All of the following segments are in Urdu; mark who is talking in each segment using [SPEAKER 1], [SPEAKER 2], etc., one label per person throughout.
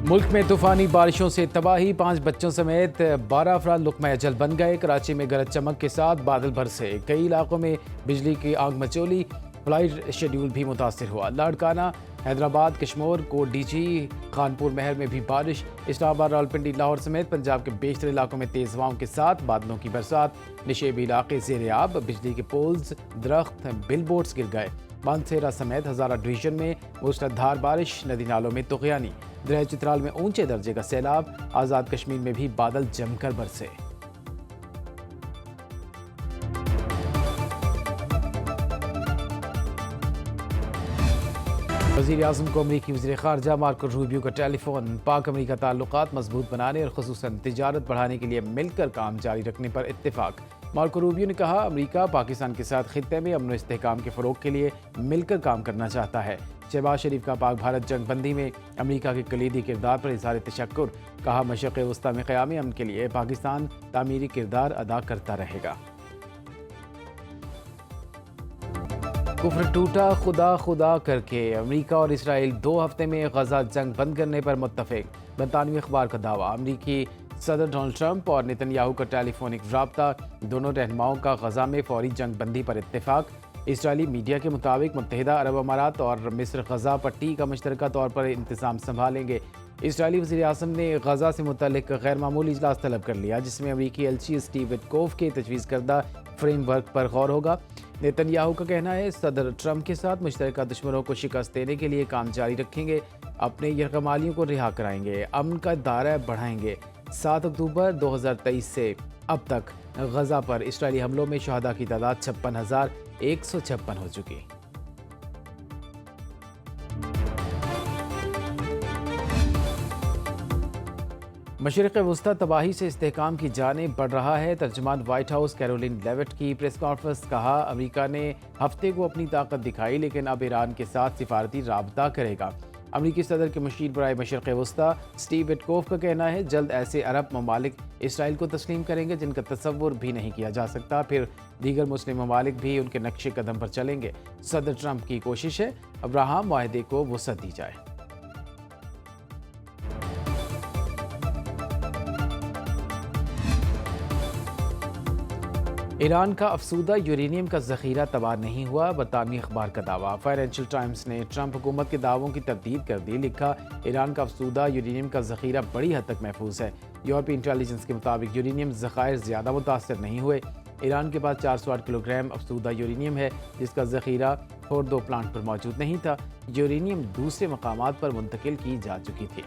[SPEAKER 1] ملک میں طوفانی بارشوں سے تباہی، 5 بچوں سمیت 12 افراد لقمہ اجل بن گئے۔ کراچی میں گرج چمک کے ساتھ بادل برسے، کئی علاقوں میں بجلی کی آگ مچولی، فلائٹ شیڈول بھی متاثر ہوا۔ لاڑکانہ، حیدرآباد، کشمور، کوٹ ڈی جی، خانپور مہر میں بھی بارش۔ اسلام آباد، راولپنڈی، لاہور سمیت پنجاب کے بیشتر علاقوں میں تیز ہواؤں کے ساتھ بادلوں کی برسات، نشیبی علاقے زیر آب، بجلی کے پولز، درخت، بل بورڈز گر گئے۔ مانسہرہ سمیت ہزارہ ڈویژن میں موسلادھار بارش، ندی نالوں میں طغیانی۔ دریا چترال میں اونچے درجے کا سیلاب، آزاد کشمیر میں بھی بادل جم کر برسے۔ وزیر اعظم کو امریکی وزیر خارجہ مارکو روبیو کا ٹیلی فون، پاک امریکہ تعلقات مضبوط بنانے اور خصوصاً تجارت بڑھانے کے لیے مل کر کام جاری رکھنے پر اتفاق۔ مارکو روبیو نے کہا، امریکہ پاکستان کے ساتھ خطے میں امن و استحکام کے فروغ کے لیے مل کر کام کرنا چاہتا ہے۔ شہباز شریف کا پاک بھارت جنگ بندی میں امریکہ کے کلیدی کردار پر اظہار تشکر، کہا مشرق وسطیٰ میں قیام امن کے لیے پاکستان تعمیری کردار ادا کرتا رہے گا۔ کفر ٹوٹا خدا خدا کر کے، امریکہ اور اسرائیل 2 ہفتے میں غزہ جنگ بند کرنے پر متفق۔ برطانوی اخبار کا دعویٰ، امریکی صدر ڈونلڈ ٹرمپ اور نیتن یاہو کا ٹیلی فونک رابطہ، دونوں رہنماؤں کا غزہ میں فوری جنگ بندی پر اتفاق۔ اسرائیلی میڈیا کے مطابق متحدہ عرب امارات اور مصر غزہ پٹی کا مشترکہ طور پر انتظام سنبھالیں گے۔ اسرائیلی وزیر اعظم نے غزہ سے متعلق غیر معمولی اجلاس طلب کر لیا، جس میں امریکی ایلچی اسٹیو وٹکوف کے تجویز کردہ فریم ورک پر غور ہوگا۔ نیتن یاہو کا کہنا ہے، صدر ٹرمپ کے ساتھ مشترکہ دشمنوں کو شکست دینے کے لیے کام جاری رکھیں گے، اپنے یرغمالیوں کو رہا کرائیں گے، امن کا دائرہ بڑھائیں گے۔ 7 اکتوبر 2023 سے اب تک غزہ پر اسرائیلی حملوں میں شہداء کی تعداد 56,156 ہو چکی۔ مشرق وسطیٰ تباہی سے استحکام کی جانب بڑھ رہا ہے۔ ترجمان وائٹ ہاؤس کیرولین لیوٹ کی پریس کانفرنس، کہا امریکہ نے ہفتے کو اپنی طاقت دکھائی لیکن اب ایران کے ساتھ سفارتی رابطہ کرے گا۔ امریکی صدر کے مشیر برائے مشرق وسطیٰ اسٹیو وٹکوف کا کہنا ہے، جلد ایسے عرب ممالک اسرائیل کو تسلیم کریں گے جن کا تصور بھی نہیں کیا جا سکتا، پھر دیگر مسلم ممالک بھی ان کے نقش قدم پر چلیں گے۔ صدر ٹرمپ کی کوشش ہے ابراہم معاہدے کو وسعت دی جائے۔ ایران کا افسودہ یورینیم کا ذخیرہ تباہ نہیں ہوا، برطانوی اخبار کا دعویٰ۔ فائنینشل ٹائمز نے ٹرمپ حکومت کے دعووں کی تردید کر دی، لکھا ایران کا افسودہ یورینیم کا ذخیرہ بڑی حد تک محفوظ ہے۔ یورپی انٹیلیجنس کے مطابق یورینیم ذخائر زیادہ متاثر نہیں ہوئے۔ ایران کے پاس 408 کلو گرام افسودہ یورینیم ہے، جس کا ذخیرہ فوردو پلانٹ پر موجود نہیں تھا۔ یورینیم دوسرے مقامات پر منتقل کی جا چکی تھی۔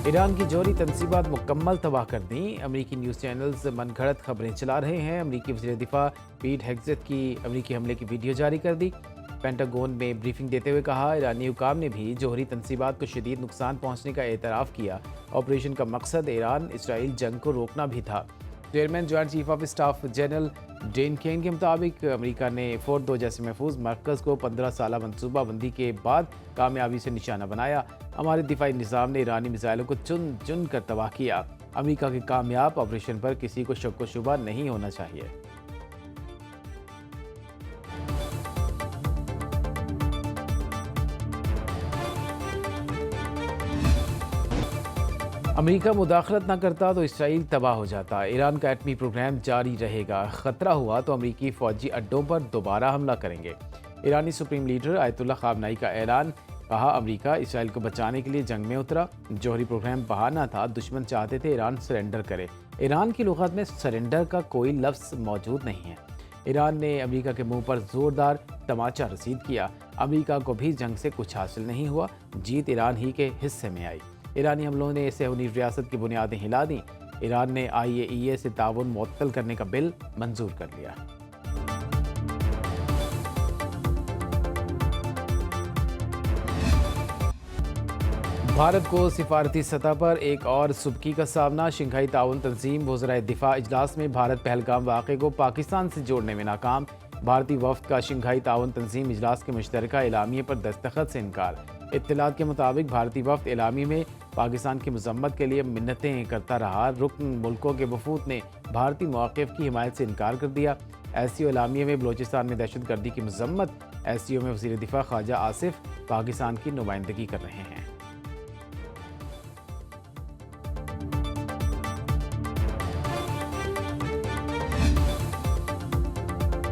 [SPEAKER 1] ایران کی جوہری تنصیبات مکمل تباہ کر دیں، امریکی نیوز چینلز من گھڑت خبریں چلا رہے ہیں۔ امریکی وزیر دفاع پیٹ ہیگزیت کی امریکی حملے کی ویڈیو جاری کر دی۔ پینٹاگون میں بریفنگ دیتے ہوئے کہا، ایرانی حکام نے بھی جوہری تنصیبات کو شدید نقصان پہنچنے کا اعتراف کیا۔ آپریشن کا مقصد ایران اسرائیل جنگ کو روکنا بھی تھا۔ Chairman joint chief of staff general Dan Caine کے مطابق امریکہ نے فوردو جیسے محفوظ مرکز کو 15 سالہ منصوبہ بندی کے بعد کامیابی سے نشانہ بنایا۔ ہمارے دفاعی نظام نے ایرانی میزائلوں کو چن چن کر تباہ کیا۔ امریکہ کے کامیاب آپریشن پر کسی کو شک و شبہ نہیں ہونا چاہیے۔ امریکہ مداخلت نہ کرتا تو اسرائیل تباہ ہو جاتا، ایران کا ایٹمی پروگرام جاری رہے گا، خطرہ ہوا تو امریکی فوجی اڈوں پر دوبارہ حملہ کریں گے۔ ایرانی سپریم لیڈر آیت اللہ خامنائی کا اعلان، کہا امریکہ اسرائیل کو بچانے کے لیے جنگ میں اترا، جوہری پروگرام بہانا تھا، دشمن چاہتے تھے ایران سرنڈر کرے۔ ایران کی لغت میں سرنڈر کا کوئی لفظ موجود نہیں ہے۔ ایران نے امریکہ کے منہ پر زوردار تماچا رسید کیا، امریکہ کو بھی جنگ سے کچھ حاصل نہیں ہوا، جیت ایران ہی کے حصے میں آئی۔ ایرانی حملوں نے صہیونی ریاست کی بنیادیں ہلا دیں، ایران نے IAEA سے تعاون معطل کرنے کا بل منظور کر لیا۔ بھارت کو سفارتی سطح پر ایک اور سبکی کا سامنا، شنگھائی تعاون تنظیم وزرائے دفاع اجلاس میں بھارت پہلگام واقعے کو پاکستان سے جوڑنے میں ناکام، بھارتی وفد کا شنگھائی تعاون تنظیم اجلاس کے مشترکہ اعلامیے پر دستخط سے انکار۔ اطلاعات کے مطابق بھارتی وفد اعلامیے میں پاکستان کی مذمت کے لیے منتیں کرتا رہا، رکن ملکوں کے وفود نے بھارتی موقف کی حمایت سے انکار کر دیا۔ ایس سی او اعلامیے میں بلوچستان میں دہشت گردی کی مذمت، ایس سی او میں وزیر دفاع خواجہ آصف پاکستان کی نمائندگی کر رہے ہیں۔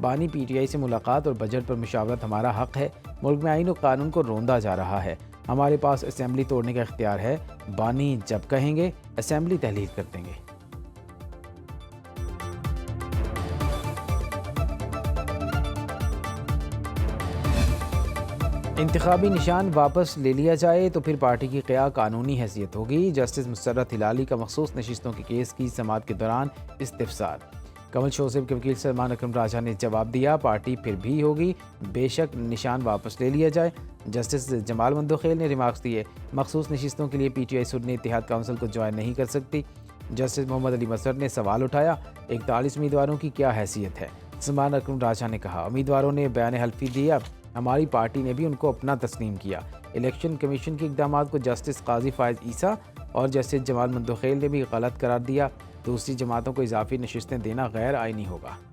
[SPEAKER 1] بانی پی ٹی آئی سے ملاقات اور بجٹ پر مشاورت ہمارا حق ہے۔ ملک میں آئین و قانون کو روندا جا رہا ہے، ہمارے پاس اسمبلی توڑنے کا اختیار ہے۔ بانی جب کہیں گے اسمبلی تحلیل کر دیں گے۔ انتخابی نشان واپس لے لیا جائے تو پھر پارٹی کی کیا قانونی حیثیت ہوگی؟ جسٹس مسرت ہلالی کا مخصوص نشستوں کے کیس کی سماعت کے دوران استفسار۔ کمل شوسف کے وکیل سلمان اکرم راجہ نے جواب دیا، پارٹی پھر بھی ہوگی بے شک نشان واپس لے لیا جائے۔ جسٹس جمال مندوخیل نے ریمارکس دیے، مخصوص نشستوں کے لیے پی ٹی آئی سنی اتحاد کونسل کو جوائن نہیں کر سکتی۔ جسٹس محمد علی مسرت نے سوال اٹھایا، 41 امیدواروں کی کیا حیثیت ہے؟ سلمان اکرم راجہ نے کہا، امیدواروں نے بیان حلفی دیا، ہماری پارٹی نے بھی ان کو اپنا تسلیم کیا۔ الیکشن کمیشن کے اقدامات کو جسٹس قاضی فائز عیسیٰ اور جسٹس جمال مندوخیل نے بھی غلط قرار دیا۔ دوسری جماعتوں کو اضافی نشستیں دینا غیر آئینی ہوگا۔